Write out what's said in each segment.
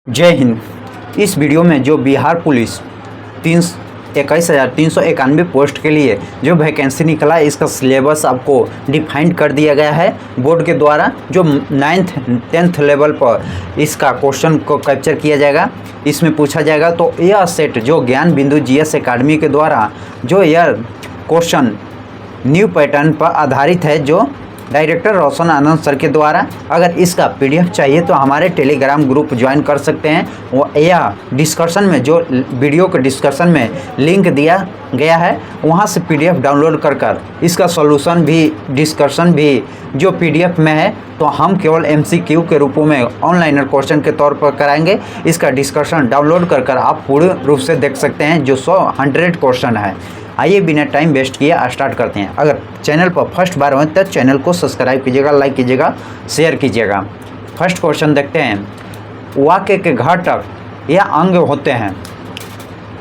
जय हिंद। इस वीडियो में जो बिहार पुलिस 21,391 पोस्ट के लिए जो वैकेंसी निकला है, इसका सिलेबस आपको डिफाइंड कर दिया गया है बोर्ड के द्वारा। जो 9th 10th लेवल पर इसका क्वेश्चन को कैप्चर किया जाएगा, इसमें पूछा जाएगा। तो यह सेट जो ज्ञान बिंदु जीएस एकेडमी के द्वारा जो यह क्वेश्चन न्यू पैटर्न पर आधारित है, जो डायरेक्टर रोशन आनंद सर के द्वारा। अगर इसका पीडीएफ चाहिए तो हमारे टेलीग्राम ग्रुप ज्वाइन कर सकते हैं। वो यह डिस्कशन में जो वीडियो के डिस्कशन में लिंक दिया गया है, वहाँ से पीडीएफ डाउनलोड कर इसका सॉल्यूशन भी डिस्कशन भी जो पीडीएफ में है, तो हम केवल एमसीक्यू के रूपों में ऑनलाइनर क्वेश्चन के तौर पर कराएंगे। इसका डिस्कशन डाउनलोड कर आप पूर्ण रूप से देख सकते हैं, जो 100 क्वेश्चन है। आइए बिना टाइम वेस्ट किए स्टार्ट करते हैं। अगर चैनल पर फर्स्ट बार हो तो चैनल को सब्सक्राइब कीजिएगा, लाइक कीजिएगा, शेयर कीजिएगा। फर्स्ट क्वेश्चन देखते हैं। वाक्य के घटक या अंग होते हैं,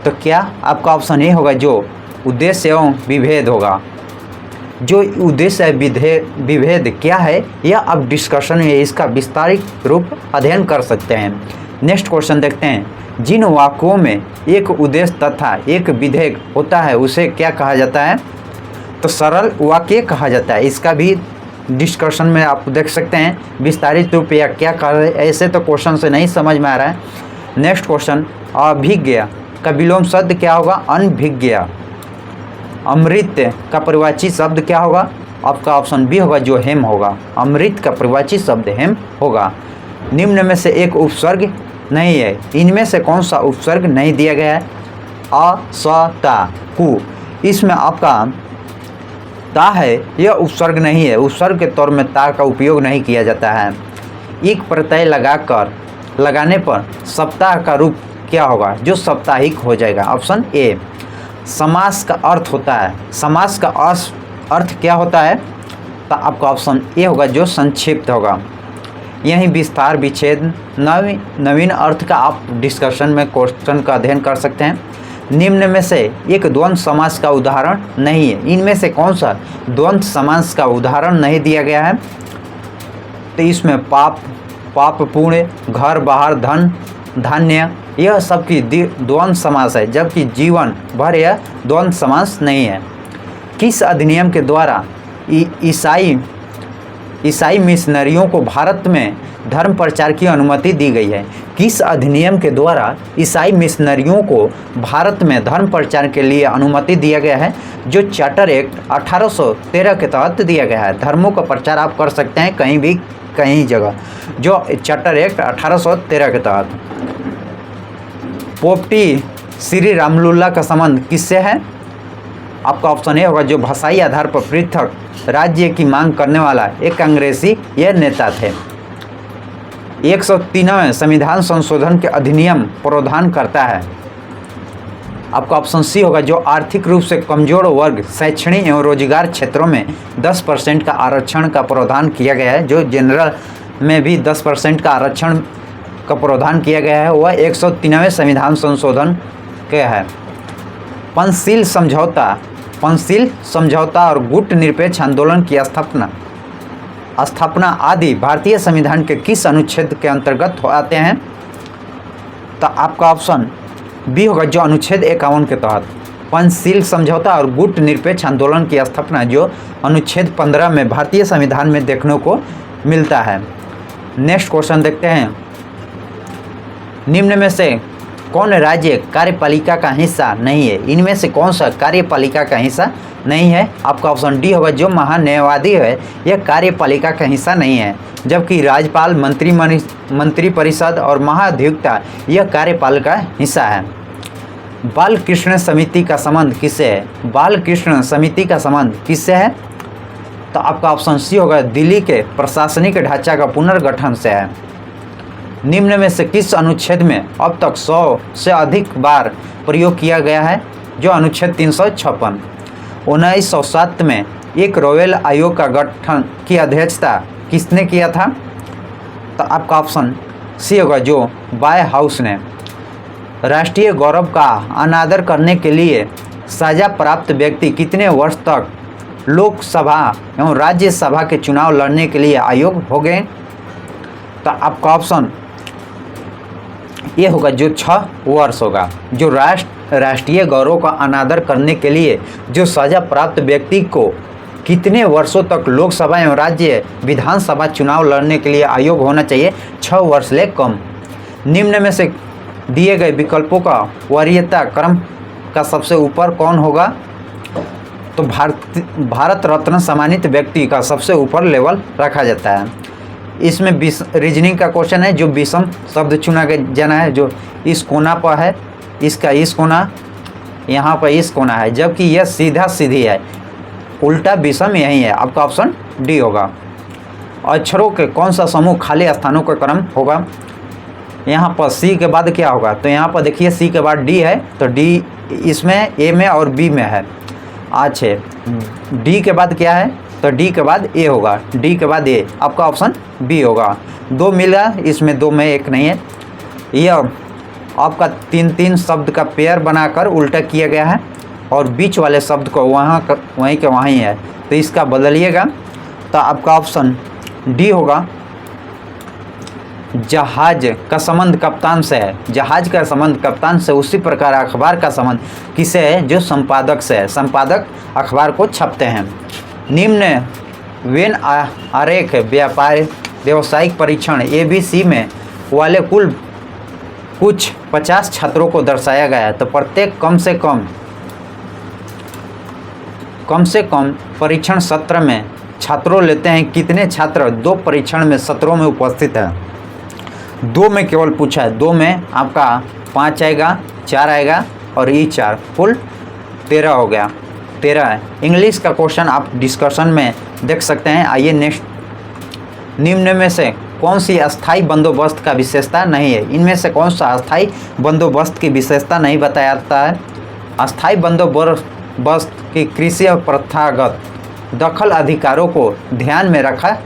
तो क्या आपका ऑप्शन ए होगा जो उद्देश्य एवं विभेद होगा। जो उद्देश्य विभेद क्या है, यह आप डिस्कशन में इसका विस्तारित रूप अध्ययन कर सकते हैं। नेक्स्ट क्वेश्चन देखते हैं। जिन वाक्यों में एक उद्देश्य तथा एक विधेय होता है उसे क्या कहा जाता है, तो सरल वाक्य कहा जाता है। इसका भी डिस्कशन में आप देख सकते हैं विस्तारित रूप या क्या कहा है। ऐसे तो क्वेश्चन से नहीं समझ में आ रहा है। Next question. अभिज्ञ का विलोम शब्द क्या होगा, अनभिज्ञ। अमृत का परिवाची शब्द क्या होगा, आपका ऑप्शन बी होगा जो हेम होगा। अमृत का परिवाची शब्द हेम होगा। निम्न में से एक उपसर्ग नहीं है, इनमें से कौन सा उपसर्ग नहीं दिया गया है। अ स ता कु, इसमें आपका ता है, यह उपसर्ग नहीं है। उपसर्ग के तौर में ता का उपयोग नहीं किया जाता है। एक प्रत्यय लगाने पर सप्ताह का रूप क्या होगा, जो साप्ताहिक हो जाएगा। Option A. समास का अर्थ होता है, समास का अर्थ क्या होता है, तो आपका ऑप्शन ए होगा जो संक्षिप्त होगा। यही विस्तार विच्छेद नवीन अर्थ का आप डिस्कशन में क्वेश्चन का अध्ययन कर सकते हैं। निम्न में से एक द्वंद्व समास का उदाहरण नहीं है, इनमें से कौन सा द्वंद्व समास का उदाहरण नहीं दिया गया है, तो इसमें पाप पुण्य, घर बाहर, धन धान्य, यह सब की द्वंद्व समास है, जबकि जीवन भर यह द्वंद्व समास नहीं है। किस अधिनियम के द्वारा ईसाई मिशनरियों को भारत में धर्म प्रचार की अनुमति दी गई है। किस अधिनियम के द्वारा ईसाई मिशनरियों को भारत में धर्म प्रचार के लिए अनुमति दिया गया है, जो चार्टर एक्ट 1813 के तहत दिया गया है। धर्मों का प्रचार आप कर सकते हैं कहीं भी कहीं जगह, जो चार्टर एक्ट 1813 के तहत। पोपटी श्री रामलुल्ला का संबंध किससे है, आपका ऑप्शन ए होगा जो भाषाई आधार पर पृथक राज्य की मांग करने वाला एक अंग्रेजी यह नेता थे। 103वें संविधान संशोधन के अधिनियम प्रावधान करता है, आपका ऑप्शन सी होगा जो आर्थिक रूप से कमजोर वर्ग शैक्षणिक एवं रोजगार क्षेत्रों में 10% का आरक्षण का प्रावधान किया गया है। जो जनरल में भी 10% का आरक्षण का प्रावधान किया गया है, वह 103वें संविधान संशोधन के है। पंचशील समझौता और गुट निरपेक्ष आंदोलन की स्थापना आदि भारतीय संविधान के किस अनुच्छेद के अंतर्गत आते हैं, तो आपका ऑप्शन बी होगा जो अनुच्छेद 51 के तहत। पंचशील समझौता और गुट निरपेक्ष आंदोलन की स्थापना जो अनुच्छेद 15 में भारतीय संविधान में देखने को मिलता है। नेक्स्ट क्वेश्चन देखते हैं। निम्न में से कौन राज्य कार्यपालिका का हिस्सा नहीं है, इनमें से कौन सा कार्यपालिका का हिस्सा नहीं है, आपका ऑप्शन डी होगा जो महान्यायवादी है, यह कार्यपालिका का हिस्सा नहीं है। जबकि राज्यपाल, मंत्री परिषद और महाधिवक्ता यह कार्यपालिका का हिस्सा है। बाल कृष्ण समिति का संबंध किससे है, बाल कृष्ण समिति का संबंध किससे है, तो आपका ऑप्शन सी होगा दिल्ली के प्रशासनिक ढांचा का पुनर्गठन से है। निम्न में से किस अनुच्छेद में अब तक 100 से अधिक बार प्रयोग किया गया है, जो अनुच्छेद 356। 1907 में एक रॉयल आयोग का गठन की अध्यक्षता किसने किया था, तो आपका ऑप्शन सी होगा जो बाय हाउस ने। राष्ट्रीय गौरव का अनादर करने के लिए सजा प्राप्त व्यक्ति कितने वर्ष तक लोकसभा एवं राज्यसभा के चुनाव लड़ने के लिए आयोग हो गए, तो आपका ऑप्शन ये होगा जो 6 वर्ष होगा। जो राष्ट्रीय गौरव का अनादर करने के लिए जो सजा प्राप्त व्यक्ति को कितने वर्षों तक लोकसभा एवं राज्य विधानसभा चुनाव लड़ने के लिए आयोग होना चाहिए? 6 वर्ष ले कम। निम्न में से दिए गए विकल्पों का वरीयता क्रम का सबसे ऊपर कौन होगा? तो भारत रत्न सम्मानित व्यक्ति का सबसे ऊपर लेवल रखा जाता है। इसमें रीजनिंग का क्वेश्चन है। जो विषम शब्द चुना जाना है, जो इस कोना पर है, इसका इस कोना, यहाँ पर इस कोना है, जबकि यह सीधा सीधी है, उल्टा विषम यही है। आपका ऑप्शन डी होगा। अक्षरों के कौन सा समूह खाली स्थानों का क्रम होगा? यहाँ पर सी के बाद क्या होगा? तो यहाँ पर देखिए सी के बाद डी है, तो डी इसमें ए में और बी में है। अच्छा, डी के बाद क्या है? तो डी के बाद ए होगा, डी के बाद ए। आपका ऑप्शन बी होगा। 2 मिला, इसमें 2 में 1 नहीं है। यह आपका 3 शब्द का पेयर बनाकर उल्टा किया गया है और बीच वाले शब्द को वहीं के वहीं है, तो इसका बदलिएगा। तो आपका ऑप्शन डी होगा। जहाज का संबंध कप्तान से है, जहाज का संबंध कप्तान से उसी प्रकार अखबार का संबंध किसे है? जो संपादक से है। संपादक अखबार को छपते हैं। निम्न वेन आरेख व्यावसायिक परीक्षण ABC में वाले कुल कुछ 50 छात्रों को दर्शाया गया है। तो प्रत्येक कम से कम परीक्षण सत्र में छात्रों लेते हैं कितने छात्र 2 परीक्षण में सत्रों में उपस्थित है? 2 में केवल पूछा है। 2 में आपका 5 आएगा, 4 आएगा और ई 4, कुल 13 हो गया। 13 है। इंग्लिश का क्वेश्चन आप डिस्कशन में देख सकते हैं। आइए नेक्स्ट। निम्न में से कौन सी अस्थाई बंदोबस्त का विशेषता नहीं है? इनमें से कौन सा अस्थाई बंदोबस्त की विशेषता नहीं बताया जाता है? अस्थाई बंदोबस्त की कृषि और प्रथागत दखल अधिकारों को ध्यान में रखा।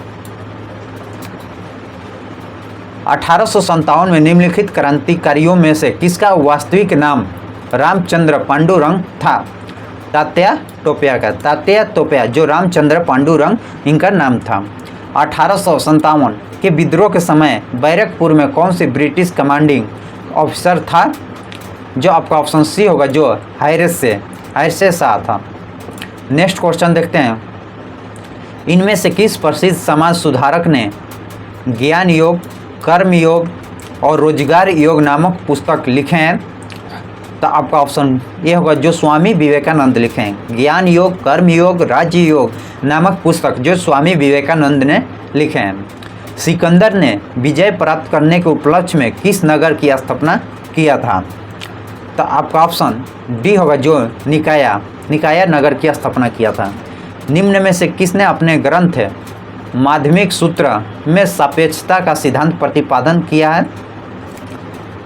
1857 में निम्नलिखित क्रांतिकारियों में से किसका वास्तविक नाम रामचंद्र पांडुरंग था? तात्या टोपया जो रामचंद्र पांडुरंग इनका नाम था। 1857 के विद्रोह के समय बैरकपुर में कौन सी ब्रिटिश कमांडिंग ऑफिसर था? जो आपका ऑप्शन सी होगा, जो हैरसे शाह था। नेक्स्ट क्वेश्चन देखते हैं। इनमें से किस प्रसिद्ध समाज सुधारक ने ज्ञान योग, कर्म योग और रोजगार योग नामक पुस्तक लिखे हैं? तो आपका ऑप्शन ये होगा, जो स्वामी विवेकानंद लिखे हैं। ज्ञान योग, कर्म योग, राज्य योग नामक पुस्तक जो स्वामी विवेकानंद ने लिखे हैं। सिकंदर ने विजय प्राप्त करने के उपलक्ष्य में किस नगर की स्थापना किया था? तो आपका ऑप्शन डी होगा, जो निकाया नगर की स्थापना किया था। निम्न में से किसने अपने ग्रंथ माध्यमिक सूत्र में सापेक्षता का सिद्धांत प्रतिपादन किया है?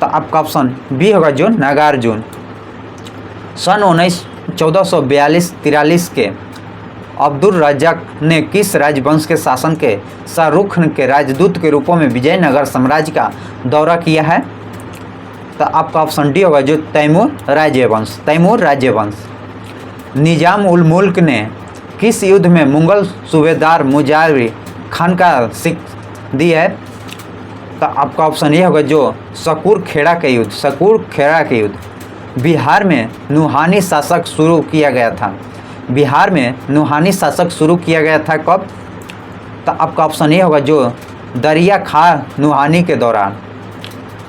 तो आपका ऑप्शन बी होगा, जो नागार्जुन। सन 1442-43 के अब्दुल रज़ाक ने किस राजवंश के शासन के शाहरुख के राजदूत के रूपों में विजयनगर साम्राज्य का दौरा किया है? तो आपका ऑप्शन डी होगा, जो तैमूर राज्यवंश। निजाम उल मुल्क ने किस युद्ध में मुगल सूबेदार मुजाहिर खान का सिक दी है? तो आपका ऑप्शन ये होगा, जो सकूर खेड़ा के युद्ध। बिहार में नुहानी शासक शुरू किया गया था। कब? तो आपका ऑप्शन ये होगा, जो दरिया खां नुहानी के दौरान।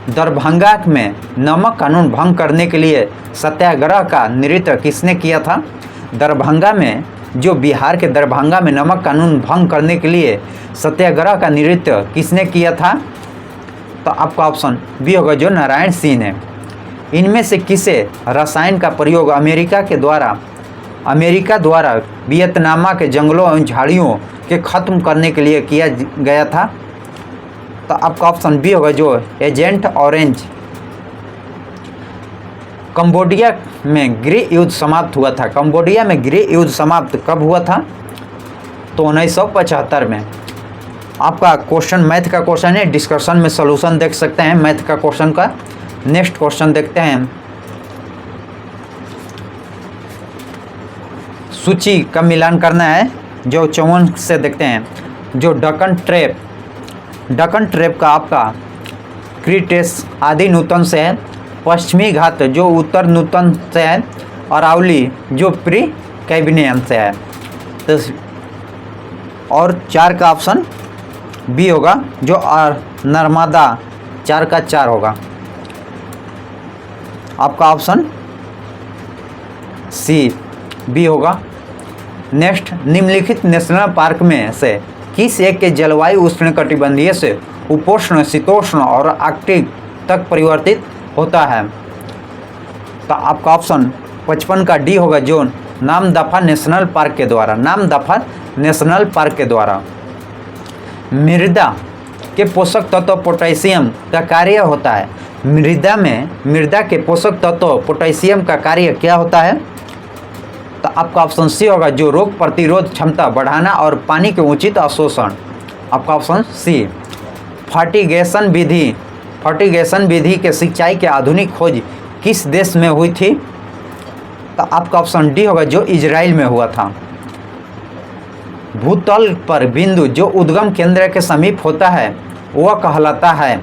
दरभंगा में नमक कानून भंग करने के लिए सत्याग्रह का नेतृत्व किसने किया था? बिहार के दरभंगा में नमक कानून भंग करने के लिए सत्याग्रह का नेतृत्व किसने किया था? तो आपका ऑप्शन बी होगा, जो नारायण सिंह ने। इनमें से किसे रसायन का प्रयोग अमेरिका द्वारा वियतनाम के जंगलों एवं झाड़ियों के खत्म करने के लिए किया गया था? तो आपका ऑप्शन बी होगा, जो एजेंट ऑरेंज। कंबोडिया में गृह युद्ध समाप्त हुआ था। कब हुआ था? तो 1975 में। आपका क्वेश्चन मैथ का क्वेश्चन है। डिस्कशन में सॉल्यूशन देख सकते हैं मैथ का क्वेश्चन का। नेक्स्ट क्वेश्चन देखते हैं। सूची का मिलान करना है, जो 54 से देखते हैं। जो डकन ट्रैप का आपका क्रीटेस आदि नूतन से है, पश्चिमी घाट जो उत्तर नूतन से है, अरावली जो प्री कैबिनियन से है। तो और 4 का ऑप्शन बी होगा जो नर्मदा 4 का 4 होगा। आपका ऑप्शन सी बी होगा। नेक्स्ट, निम्नलिखित नेशनल पार्क में से किस एक के जलवायु उष्णकटिबंधीय से उपोष्ण, शीतोष्ण और आर्कटिक तक परिवर्तित होता है? तो आपका ऑप्शन 55 का डी होगा जो नामदफा नेशनल पार्क के द्वारा, नामदफा नेशनल पार्क के द्वारा। मृदा के पोषक तत्व पोटेशियम का कार्य होता है। मृदा के पोषक तत्व पोटेशियम का कार्य क्या होता है? तो आपका ऑप्शन सी होगा जो रोग प्रतिरोध क्षमता बढ़ाना और पानी के उचित अवशोषण। आपका ऑप्शन सी। फर्टिगेशन विधि के सिंचाई के आधुनिक खोज किस देश में हुई थी? तो आपका ऑप्शन डी होगा जो इजराइल में हुआ था। भूतल पर बिंदु जो उद्गम केंद्र के समीप होता है वह कहलाता है।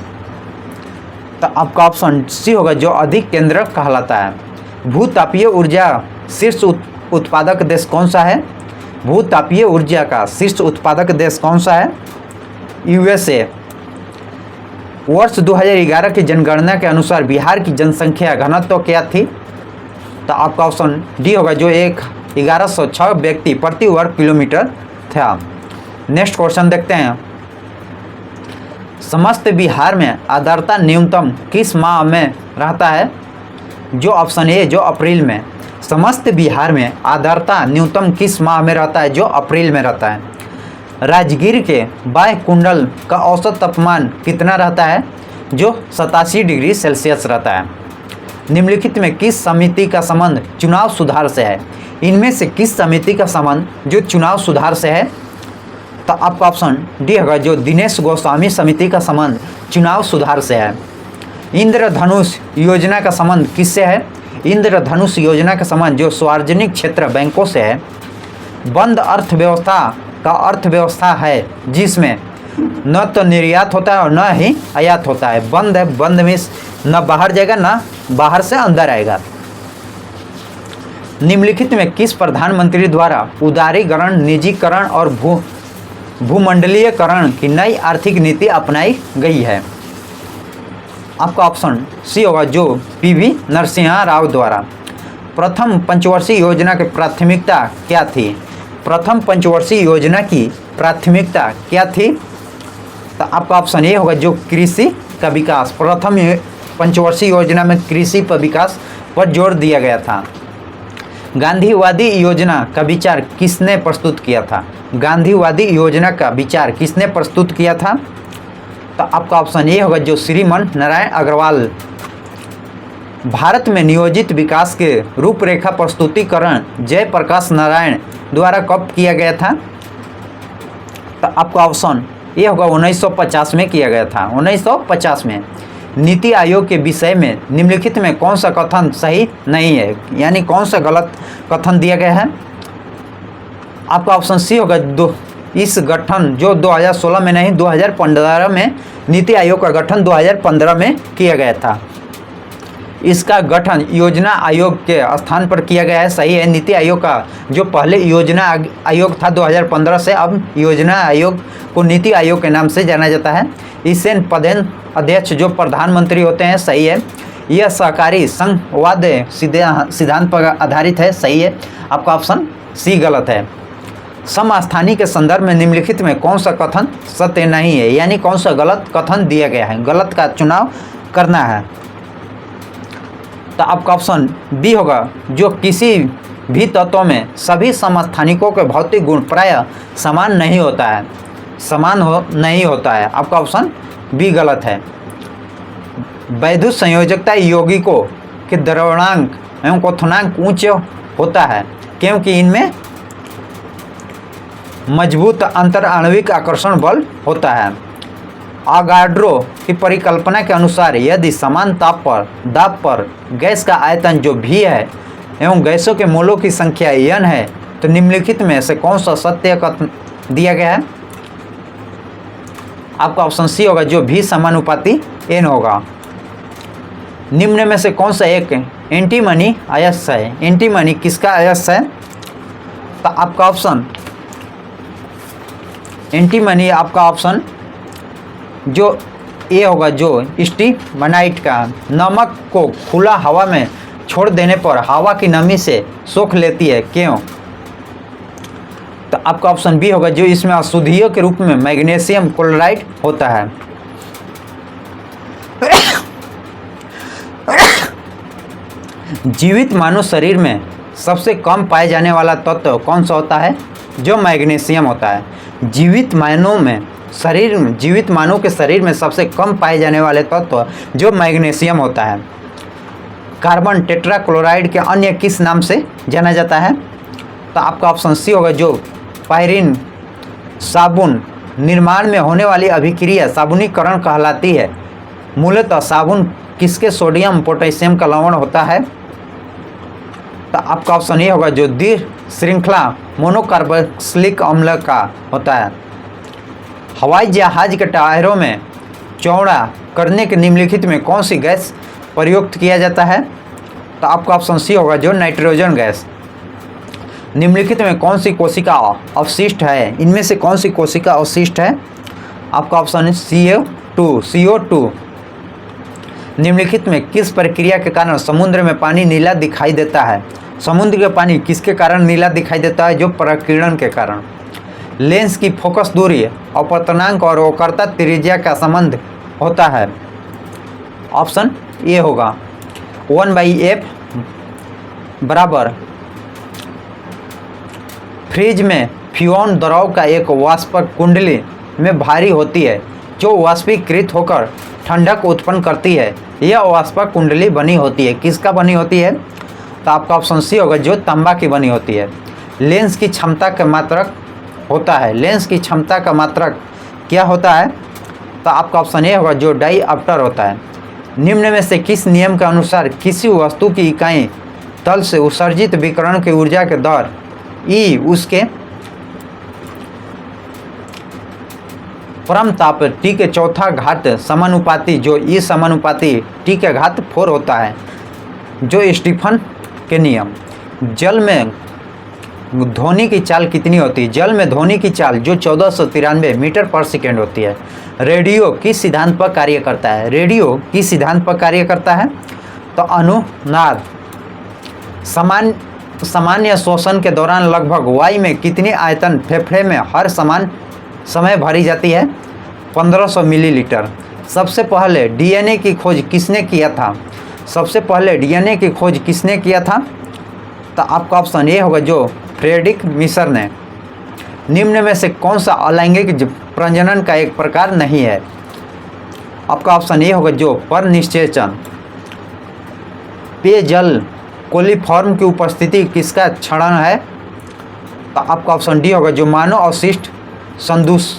तो आपका ऑप्शन सी होगा जो अधिक केंद्र कहलाता है। भूतापीय ऊर्जा शीर्ष उत्पादक देश कौन सा है? भूतापीय ऊर्जा का शीर्ष उत्पादक देश कौन सा है? यूएसए। वर्ष 2011 की जनगणना के अनुसार बिहार की जनसंख्या घनत्व क्या थी? तो आपका ऑप्शन डी होगा जो 1106 व्यक्ति प्रति वर्ग किलोमीटर था। नेक्स्ट क्वेश्चन देखते हैं। समस्त बिहार में आर्द्रता न्यूनतम किस माह में रहता है? जो ऑप्शन ए जो अप्रैल में। समस्त बिहार में आर्द्रता न्यूनतम किस माह में रहता है? जो अप्रैल में रहता है। राजगीर के बाह्य कुंडल का औसत तापमान कितना रहता है? जो 87 डिग्री सेल्सियस रहता है। निम्नलिखित में किस समिति का संबंध चुनाव सुधार से है? इनमें से किस समिति का संबंध जो चुनाव सुधार से है? तो आपका ऑप्शन डी होगा जो दिनेश गोस्वामी समिति का संबंध चुनाव सुधार से है। इंद्रधनुष योजना का संबंध किससे है? इंद्रधनुष योजना का संबंध जो सार्वजनिक क्षेत्र बैंकों से है। बंद अर्थव्यवस्था का अर्थव्यवस्था है जिसमें न तो निर्यात होता है और न ही आयात होता है। बंद है, बंद मीन्स न बाहर जाएगा न बाहर से अंदर आएगा। निम्नलिखित में किस प्रधानमंत्री द्वारा उदारीकरण, निजीकरण और भूमंडलीयकरण की नई आर्थिक नीति अपनाई गई है? आपका ऑप्शन सी होगा जो पीवी नरसिम्हा राव द्वारा। प्रथम पंचवर्षीय योजना की प्राथमिकता क्या थी? प्रथम पंचवर्षीय योजना की प्राथमिकता क्या थी? तो आपका ऑप्शन ए होगा जो कृषि का विकास। प्रथम पंचवर्षीय योजना में कृषि पर विकास पर जोर दिया गया था। गांधीवादी योजना का विचार किसने प्रस्तुत किया था? गांधीवादी योजना का विचार किसने प्रस्तुत किया था? तो आपका ऑप्शन ए होगा जो श्रीमान नारायण अग्रवाल। भारत में नियोजित विकास के रूपरेखा प्रस्तुतिकरण जयप्रकाश नारायण द्वारा कब किया गया था? तो आपका ऑप्शन ए होगा 1950 में किया गया था। 1950 में। नीति आयोग के विषय में निम्नलिखित में कौन सा कथन सही नहीं है, यानी कौन सा गलत कथन दिया गया है? आपका ऑप्शन सी होगा इस गठन जो 2016 में नहीं 2015 में, नीति आयोग का गठन 2015 में किया गया था। इसका गठन योजना आयोग के स्थान पर किया गया है, सही है। नीति आयोग का जो पहले योजना आयोग था 2015 से अब योजना आयोग को नीति आयोग के नाम से जाना जाता है। इससे पदेन अध्यक्ष जो प्रधानमंत्री होते हैं, सही है। यह सहकारी संघवाद सिद्धांत पर आधारित है, सही है। आपका ऑप्शन सी गलत है। समस्थानी के संदर्भ में निम्नलिखित में कौन सा कथन सत्य नहीं है, यानी कौन सा गलत कथन दिया गया है? गलत का चुनाव करना है। तो आपका ऑप्शन बी होगा जो किसी भी तत्व में सभी समस्थानिकों के भौतिक गुण प्रायः समान नहीं होता है, नहीं होता है। आपका ऑप्शन बी गलत है। वैद्युत संयोजकता यौगिकों के द्रवणांक एवं क्वथनांक उच्च होता है क्योंकि इनमें मजबूत अंतर आणविक आकर्षण बल होता है। आगाड्रो की परिकल्पना के अनुसार यदि समान दाब पर गैस का आयतन जो भी है एवं गैसों के मोलों की संख्या n है तो निम्नलिखित में से कौन सा सत्य कथन दिया गया है? आपका ऑप्शन सी होगा जो V समानुपाती N होगा। निम्न में से कौन सा एक एंटीमनी अयस्क है? एंटीमनी किसका अयस्क है? तो आपका ऑप्शन एंटीमनी आपका ऑप्शन जो ए होगा जो स्टीफनाइट का। नमक को खुला हवा में छोड़ देने पर हवा की नमी से सोख लेती है, क्यों? तो आपका ऑप्शन बी होगा जो इसमें अशुद्धियों के रूप में मैग्नीशियम क्लोराइड होता है। जीवित मानव शरीर में सबसे कम पाए जाने वाला तत्व कौन सा होता है? जो मैग्नीशियम होता है। जीवित मानव के शरीर में सबसे कम पाए जाने वाले तत्व जो मैग्नीशियम होता है। कार्बन टेट्राक्लोराइड के अन्य किस नाम से जाना जाता है? तो आपका ऑप्शन सी होगा जो पायरीन। साबुन निर्माण में होने वाली अभिक्रिया साबुनीकरण कहलाती है। मूलतः साबुन किसके सोडियम पोटेशियम का लवण होता है? तो आपका ऑप्शन ये होगा जो दीर्घ श्रृंखला मोनोकार्बोक्सिलिक अम्ल का होता है। हवाई जहाज के टायरों में चौड़ा करने के निम्नलिखित में कौन सी गैस प्रयुक्त किया जाता है? तो आपका ऑप्शन सी होगा जो नाइट्रोजन गैस। निम्नलिखित में कौन सी कोशिका अवशिष्ट है? इनमें से कौन सी कोशिका अवशिष्ट है? आपका ऑप्शन है CO2। निम्नलिखित में किस प्रक्रिया के कारण समुद्र में पानी नीला दिखाई देता है? समुद्र का पानी किसके कारण नीला दिखाई देता है? जो प्रकीर्णन के कारण। लेंस की फोकस दूरी अपवर्तनांक और वक्रता त्रिज्या का संबंध होता है। ऑप्शन ए होगा 1/f बराबर फ्रिज में फ्यून द्रव का एक वाष्पक कुंडली में भारी होती है जो वाष्पीकृत होकर ठंडक उत्पन्न करती है। यह वाष्पक कुंडली बनी होती है, किसका बनी होती है? तो आपका ऑप्शन सी होगा जो तांबा की बनी होती है। लेंस की क्षमता का मात्रक होता है। लेंस की क्षमता का मात्रक क्या होता है? तो आपका ऑप्शन ए होगा जो डायऑप्टर होता है। निम्न में से किस नियम के अनुसार किसी वस्तु की इकाई तल से उत्सर्जित विकिरण की ऊर्जा के दर ई उसके परम ताप टी के चौथा घात समानुपाती, जो ई समानुपाती टी के घात 4 होता है, जो स्टीफन के नियम। जल में ध्वनि की चाल कितनी होती है? जल में ध्वनि की चाल जो 1493 मीटर पर सेकेंड होती है। रेडियो किस सिद्धांत पर कार्य करता है? रेडियो किस सिद्धांत पर कार्य करता है? तो अनुनाद। सामान्य श्वसन के दौरान लगभग वायु में कितनी आयतन फेफड़े में हर समान समय भरी जाती है? 1500 मिलीलीटर। सबसे पहले डीएनए की खोज किसने किया था? सबसे पहले डीएनए की खोज किसने किया था? तो आपका ऑप्शन ये होगा जो फ्रेडरिक मिशर ने। निम्न में से कौन सा अलैंगिक प्रजनन का एक प्रकार नहीं है? आपका ऑप्शन ये होगा जो परनिषेचन। पेयजल कोलिफॉर्म की उपस्थिति किसका क्षरण है? तो आपका ऑप्शन डी होगा जो मानव अवशिष्ट संदूष।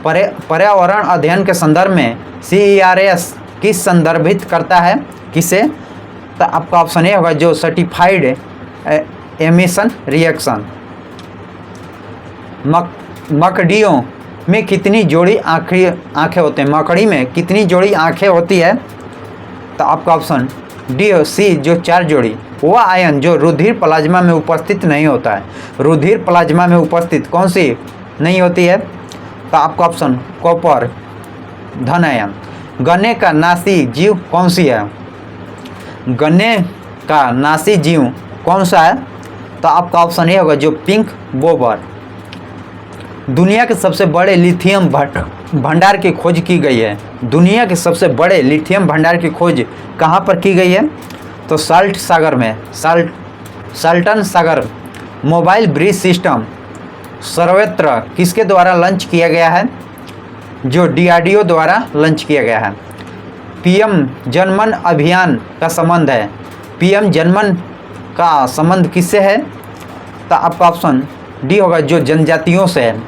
पर्यावरण अध्ययन के संदर्भ में CERS किस संदर्भित करता है? किसे? तो आपका ऑप्शन ए होगा जो सर्टिफाइड एमिशन रिएक्शन। मकड़ियों में कितनी जोड़ी आँखें होते हैं? मकड़ी में कितनी जोड़ी आँखें होती है? तो आपका ऑप्शन डी और सी जो 4 जोड़ी। वह आयन जो रुधिर प्लाज्मा में उपस्थित नहीं होता है। रुधिर प्लाज्मा में उपस्थित कौन सी नहीं होती है? तो आपका ऑप्शन कॉपर धन आयन। गन्ने का नासी जीव कौन सी है? गन्ने का नासी जीव कौन सा है? तो आपका ऑप्शन ये होगा जो पिंक बोबर। दुनिया के सबसे बड़े लिथियम भंडार की खोज की गई है। दुनिया के सबसे बड़े लिथियम भंडार की खोज कहाँ पर की गई है? तो साल्ट सागर में। साल्टन सागर। मोबाइल ब्रिज सिस्टम सर्वत्र किसके द्वारा लॉन्च किया गया है? जो DRDO द्वारा लॉन्च किया गया है। PM जनमन अभियान का संबंध है। PM जनमन का संबंध किससे है? तो आपका ऑप्शन डी होगा जो जनजातियों से है।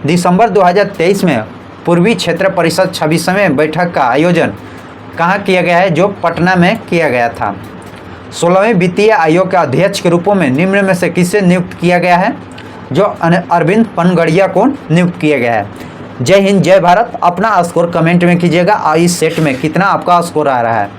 दिसंबर 2023 में पूर्वी क्षेत्र परिषद 26वें बैठक का आयोजन कहाँ किया गया है? जो पटना में किया गया था। 16वें वित्तीय आयोग के अध्यक्ष के रूप में निम्न में से किसे नियुक्त किया गया है? जो अरविंद पनगड़िया को नियुक्त किया गया है। जय हिंद, जय भारत। अपना स्कोर कमेंट में कीजिएगा और इस सेट में कितना आपका स्कोर आ रहा है।